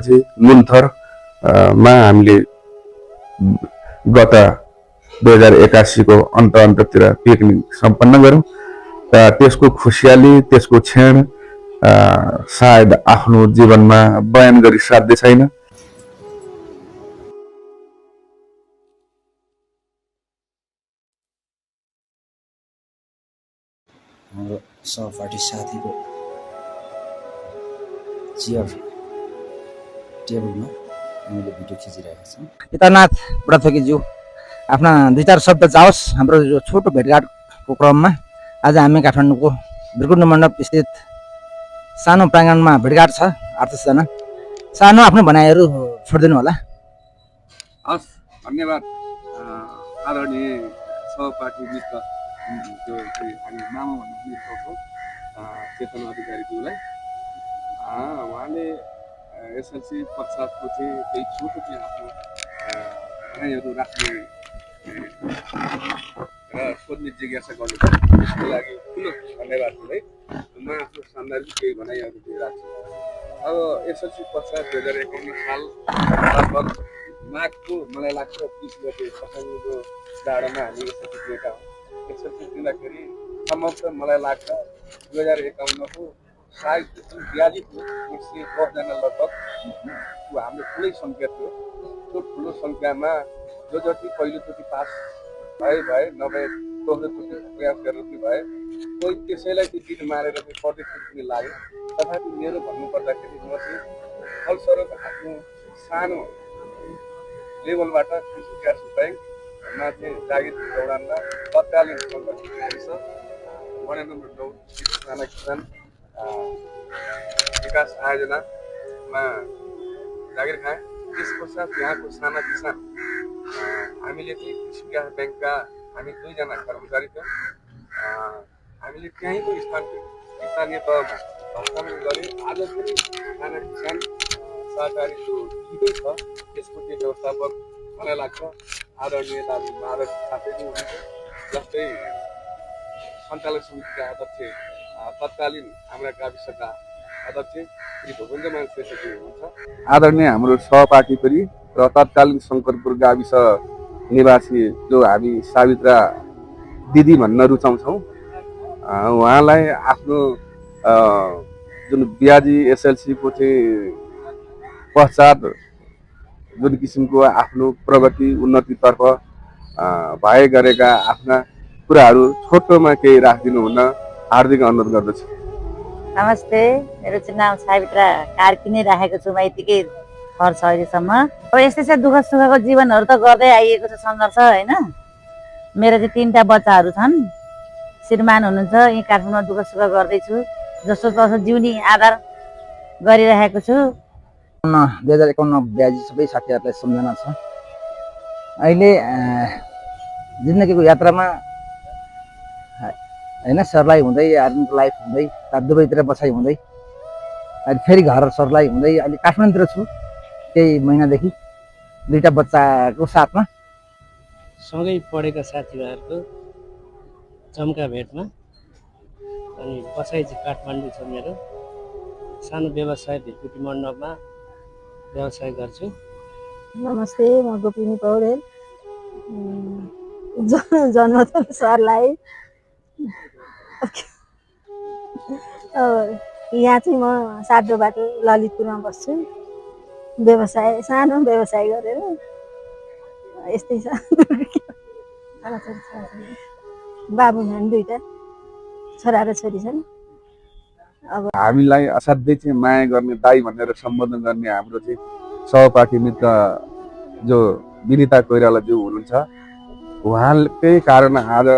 त्यसपछि नुन्थर मा हामीले गत 2081 को अन्ततिर पिकनिक सम्पन्न गऱ्यौँ र त्यसको खुसियाली त्यसको क्षण सायद आफ्नो जीवनमा बयान गरी साध्य छैन। हाम्रो सहपाठी साथीको चेयर टेबलमा हामीले भिडियो खिचिरहेका छौँ। पितानाथ बुढाथोकीज्यू आफ्ना 2-4 शब्द जाओस् हाम्रो यो छोटो भेटघाटको क्रममा। आज हामी काठमाडौँको बिरकुण्ड मण्डप स्थित सानो प्राङ्गणमा भेटघाट छ 8-10 जना। सानो आफ्नो भनाइहरू छोडिदिनु होला। हस्, धन्यवाद आदरणीय सहपाठी मित्र जो हामी मामा भन्ने मित्रको चेतन अधिकारीज्यूलाई। उहाँले एसएलसी पश्चातको चाहिँ केही छोटो चाहिँ आफ्नो भनाइहरू राख्ने र सोध्ने जिज्ञासा गर्नुभयो। त्यसको लागि ठुलो धन्यवाद दिँदै म आफ्नो सान्दर्भिक केही भनाइहरू चाहिँ राख्छु। अब एसएलसी पश्चात 2051 साल लगभग माघको मलाई लाग्छ 30 गते सप्तमीको डाँडामा हामी एसएलसी दिएका हौँ। एसएलसी दिँदाखेरि सम्भवतः मलाई लाग्छ 2051 को सायद ब्याजी थियो 110 जना लगभग हाम्रो ठुलै सङ्ख्या थियो। त्यो ठुलो सङ्ख्यामा जो जति पहिलोचोटि पास भए नभए दोस्रोचोटि प्रयास गरेर पनि भए कोही त्यसैलाई त्यो जित मारेर चाहिँ प्रदेशमा पनि लाग्यो। तथापि मेरो भन्नुपर्दाखेरि म चाहिँ फलस्वरूप आफ्नो सानो लेभलबाट कृषि क्यास ब्याङ्कमा चाहिँ जागिर दौडानमा तत्कालीन गाविस वडा नम्बर 9 साना किसान विकास आयोजनामा जागिर खाएँ। त्यस पश्चात यहाँको साना किसान हामीले चाहिँ कृषि विकास ब्याङ्कका हामी 2 जना कर्मचारी थियौँ। हामीले त्यहीँको स्थानीय तहमा हस्तान्तरण गऱ्यौँ। आज पनि साना किसान सहकारी जो दिँदै छ त्यसको चाहिँ व्यवस्थापक मलाई लाग्छ आदरणीय दाजु माधव साथीजी हुनुहुन्छ, जस्तै सञ्चालक समितिका अध्यक्ष तत्कालीन हाम्रा गाविसका अध्यक्ष श्री भुवनजमान श्रेष्ठजी हुनुहुन्छ। आदरणीय हाम्रो सहपाठी पनि र तत्कालीन शङ्करपुर गाविस निवासी जो हामी सावित्रा दिदी भन्न रुचाउँछौँ, उहाँलाई आफ्नो जुन ब्याजी एसएलसीको चाहिँ पश्चात जुन किसिमको आफ्नो प्रगति उन्नतितर्फ भए गरेका आफ्ना कुराहरू छोटोमा केही राखिदिनु हुन हार्दिक अनुरोध गर्दछु। नमस्ते, मेरो चाहिँ नाम सावित्रा कार्की नै राखेको छु। म यतिकै खर्च अहिलेसम्म। अब यस्तै दुःख सुखको जीवनहरू त गर्दै आइएको छ सङ्घर्ष होइन। मेरो चाहिँ 3टा बच्चाहरू छन्। श्रीमान हुनुहुन्छ, यहीँ काठमाडौँमा दुःख सुख गर्दैछु। जसो तसो जिउनी आधार गरिरहेको छु। 2051 ब्याजी सबै साथीहरूलाई सम्झना छ। अहिले जिन्दगीको यात्रामा होइन सर्लाइ हुँदै आर्मीको लाइफ हुँदै दुबईतिर बसाइ हुँदै अहिले फेरि घर सर्लाइ हुँदै अहिले काठमाडौँतिर छु केही महिनादेखि 2टा बच्चाको साथमा। सँगै पढेका साथीभाइहरूको जम्का भेटमा अनि बसाइ चाहिँ काठमाडौँ छ मेरो। सानो व्यवसाय भिरकुटी मण्डपमा व्यवसाय गर्छु। नमस्ते, म गोपिनी पौडेल। जन्मथल सरलाई यहाँ चाहिँ म सातो बाटो ललितपुरमा बस्छु। सानो व्यवसाय गरेर यस्तै छ। बाबु छन्, 2टा छोरा र छोरी छन्। अब हामीलाई असाध्यै चाहिँ माया गर्ने दाई भनेर सम्बोधन गर्ने हाम्रो चाहिँ सहपाठी मित्र जो विनिता कोइरालाज्यू हुनुहुन्छ, उहाँकै कारण आज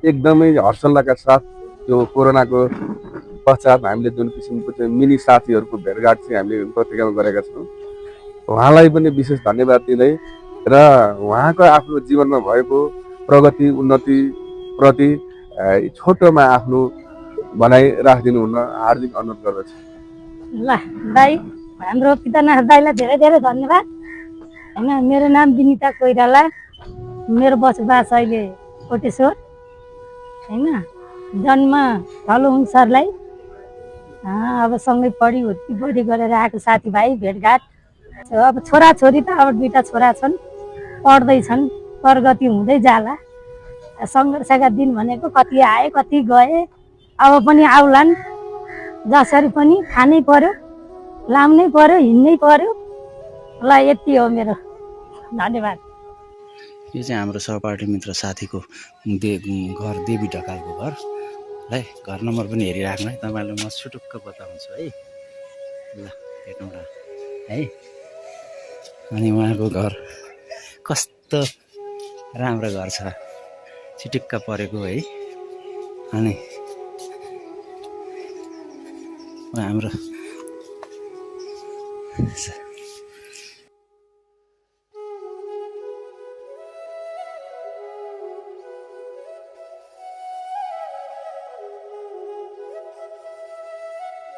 एकदमै हर्षोल्लासका साथ जो कोरोनाको पश्चात हामीले जुन किसिमको चाहिँ मिनी साथीहरूको भेटघाट चाहिँ हामीले पत्रिकामा गरेका छौँ, उहाँलाई पनि विशेष धन्यवाद दिँदै र उहाँको आफ्नो जीवनमा भएको प्रगति उन्नति प्रति छोटोमा आफ्नो भनाइ राखिदिनु हुन हार्दिक अनुरोध गर्दछु। ल दाई, हाम्रो पितानाथ दाईलाई धेरै धेरै धन्यवाद होइन। मेरो नाम विनिता कोइराला, मेरो बसोबास अहिले कोटेश्वर होइन। जन्म थलोहुङ सरलाई अब सँगै पढी हुर्की बढी गरेर आएको साथीभाइ भेटघाट अब छोराछोरी त अब 2टा छोरा छन्, पढ्दैछन्, प्रगति हुँदै जाला। सङ्घर्षका दिन भनेको कति आए कति गए, अब पनि आउलान्। जसरी पनि खानै पर्यो, लाम्नै पर्यो, हिँड्नै पर्यो। ल यति हो मेरो, धन्यवाद। यो चाहिँ हाम्रो सहपाठी मित्र साथीको घर देवी ढकालको घर। है घर नम्बर पनि हेरिराख्नु है, तपाईँलाई म सुटुक्क बताउँछु है। ल हेर्नु र है। अनि उहाँको घर कस्तो राम्रो घर छ, चिटिक्क परेको है। अनि हाम्रो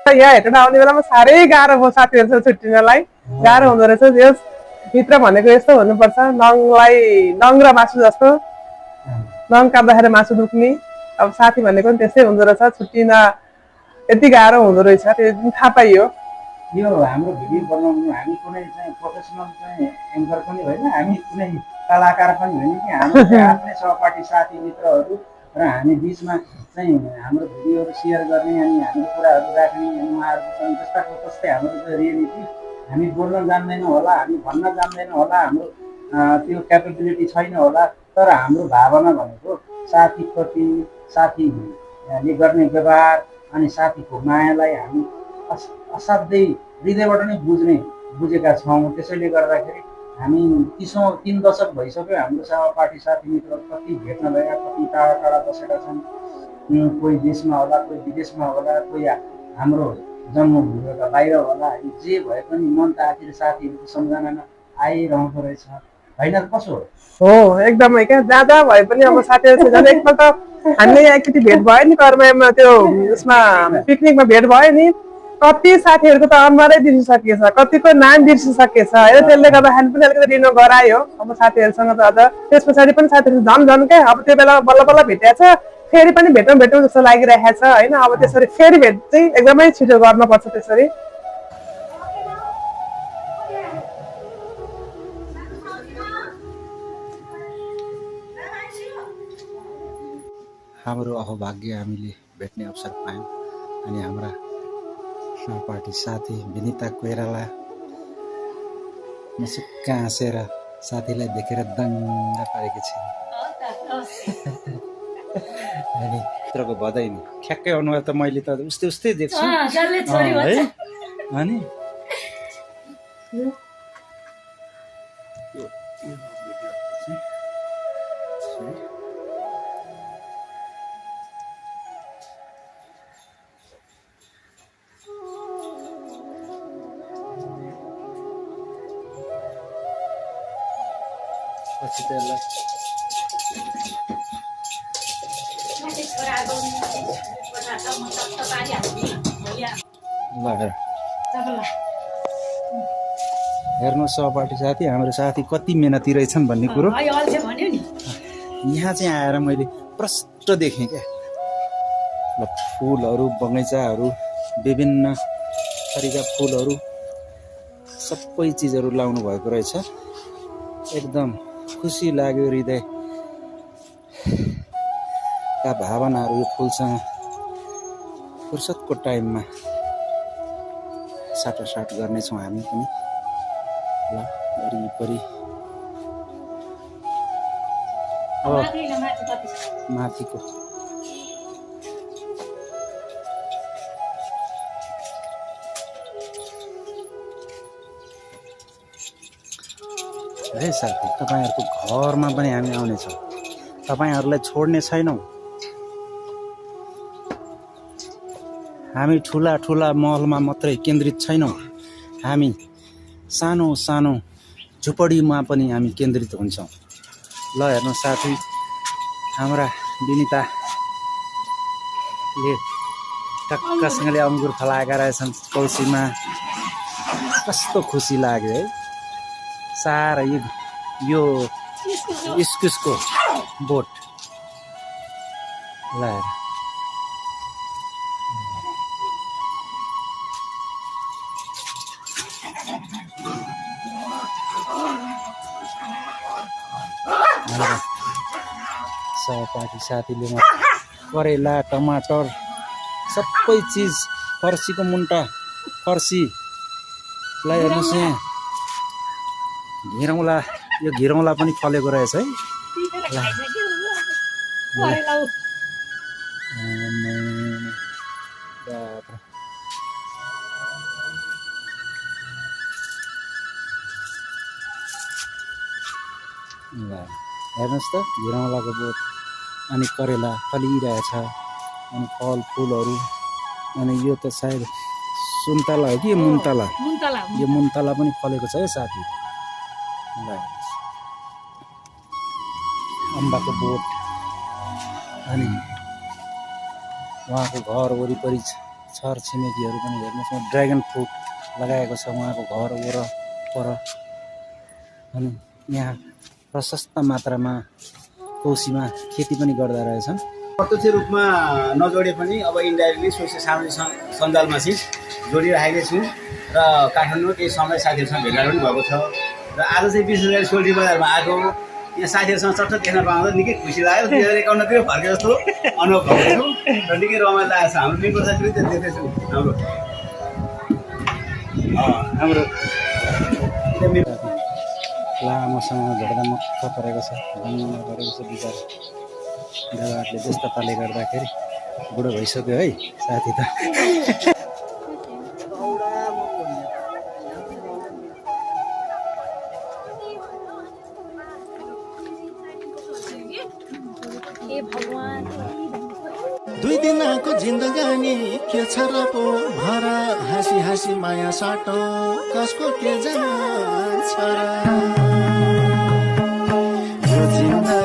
यहाँ हेर्न आउने बेलामा साह्रै गाह्रो भयो साथीहरूसँग छुट्टिनलाई, गाह्रो हुँदो रहेछ। यस भित्र भनेको यस्तो हुनुपर्छ, नङ र मासु जस्तो, नङ काट्दाखेरि मासु दुख्ने। अब साथी भनेको पनि त्यस्तै हुँदो रहेछ, छुट्टिन यति गाह्रो हुँदो रहेछ, त्यो दिन थाहा पाइयो। यो हाम्रो भिडियो बनाउनु हामी कुनै चाहिँ प्रोफेसनल चाहिँ एङ्कर पनि होइन, हामी कुनै कलाकार पनि होइन कि हाम्रो आफ्नै सहपाठी साथी मित्रहरू र हामी बिचमा चाहिँ हाम्रो भिडियोहरू सेयर गर्ने अनि हाम्रो कुराहरू राख्ने अनि उहाँहरूको पनि जस्ताको तस्तै हाम्रो रियालिटी। हामी बोल्न जान्दैनौँ होला, हामी भन्न जान्दैनौँ होला, हाम्रो त्यो क्यापेबिलिटी छैन होला, तर हाम्रो भावना भनेको साथीप्रति, साथीले गर्ने व्यवहार अनि साथीको मायालाई हामी असाध्यै हृदयबाट नै बुझेका छौँ। त्यसैले गर्दाखेरि हामी 3 दशक भइसक्यो हाम्रो सहपाठी साथी मित्र कति भेट्न भएका, कति टाढा टाढा बसेका छन्। कोही देशमा होला, कोही विदेशमा होला, कोही हाम्रो जन्मभूमिबाट बाहिर होला। जे भए पनि मन त आखिर साथीहरूको सम्झनामा आइरहँदो रहेछ होइन, कसो हो एकदमै क्या। जहाँ जहाँ भए पनि अब साथीहरू झन् एकपल्ट हामीले यहाँ एकचोटि भेट भयो नि, कर्ममा त्यो उसमा पिकनिकमा भेट भयो नि, कति साथीहरूको त अनुहारै बिर्सिसकेछ, कतिको नाम बिर्सिसकेछ होइन। त्यसले गर्दाखेरि पनि अलिकति रिनो गरायो अब साथीहरूसँग त। अझ त्यस पछाडि पनि साथीहरू झन् क्या, अब त्यो बेला बल्ल बल्ल भेटेको छ, फेरि पनि भेटौँ जस्तो लागिरहेको छ होइन। अब त्यसरी फेरि भेट चाहिँ एकदमै छिटो गर्नुपर्छ त्यसरी। हाम्रो अहोभाग्य हामीले भेट्ने अवसर पायौँ। अनि हाम्रा सहपाठी साथी विनिता कोइराला मुसुक्क हाँसेर साथीलाई देखेर दङ्ग पारेकी छिन्। अनि भित्रको बधाई नि ठ्याक्कै अनुहार त मैले त उस्तै देख्छु है। अनि पछि त्यसलाई हेर्नु सहपाठी साथी, हाम्रो साथी कति मेहनती रहेछन् भन्ने कुरो यहाँ चाहिँ आएर मैले प्रष्ट देखेँ क्या। फुलहरू, बगैँचाहरू, विभिन्न थरीका फुलहरू, सबै चिजहरू लाउनु भएको रहेछ। एकदम खुसी लाग्यो, हृदयका भावनाहरू यो फुलसँग फुर्सदको टाइममा साटासाट गर्नेछौँ हामी पनि। ल वरिपरि माथिको है साथी, तपाईँहरूको घरमा पनि हामी आउनेछौँ, तपाईँहरूलाई छोड्ने छैनौँ। हामी ठुला ठुला महलमा मात्रै केन्द्रित छैनौँ, हामी सानो सानो झुपडीमा पनि हामी केन्द्रित हुन्छौँ। ल हेर्नु साथी, हाम्रा विनिताले टक्कसँगले अङ्गुर फलाएका रहेछन् कौसीमा। कस्तो खुसी लाग्यो है। साह्रै यो इस्कुसको बोट। ल हाम्रो सहपाठी साथीले म करेला टमाटर सबै चिज फर्सीको मुन्टा फर्सीलाई हेर्नुहोस् यहाँ घिरौँला यो घिरौँला पनि फलेको रहेछ है बाप्रे। ल हेर्नुहोस् त घिरौँलाको बोट अनि करेला फलिरहेछ अनि फलफुलहरू अनि यो त सायद सुन्तला हो कि मुन्तला यो मुन्तला पनि फलेको छ है साथी। ल हेर्नुहोस् अम्बाको बोट अनि उहाँको घर वरिपरि छर छिमेकीहरू पनि हेर्नुहोस् न ड्र्यागन फ्रुट लगाएको छ उहाँको घर वरपर अनि यहाँ प्रशस्त मात्रामा कोसीमा खेती पनि गर्दा रहेछन्। प्रत्यक्ष रूपमा नजोडे पनि अब इन्डाइरेक्टली सोसियल सामाजिक सञ्जालमा चाहिँ जोडिराखेकै छौँ र काठमाडौँ केही समय साथीहरूसँग भेटघाट पनि भएको छ र आज चाहिँ विशेष गरी सोल्टी बजारमा आएको यहाँ साथीहरूसँग चट्ट देख्न पाउँदा निकै खुसी लाग्यो। 2051तिर फर्के जस्तो अनुभव भएको छु र निकै रमाइलो लागेको छ। हाम्रो मित्र साथीहरू त्यहाँ देख्दैछु हाम्रो लामोसँग भेट्दा मक्क परेको छ दङ्ग परेको छ विचार व्यवहारले त्यस्ता पाले गर्दाखेरि बुढो भइसक्यो है साथी त। दुई दिनको जिन्दगानी के छ र पो भर हाँसी हाँसी माया साटो कसको के जान्छ र यो जिन्दगी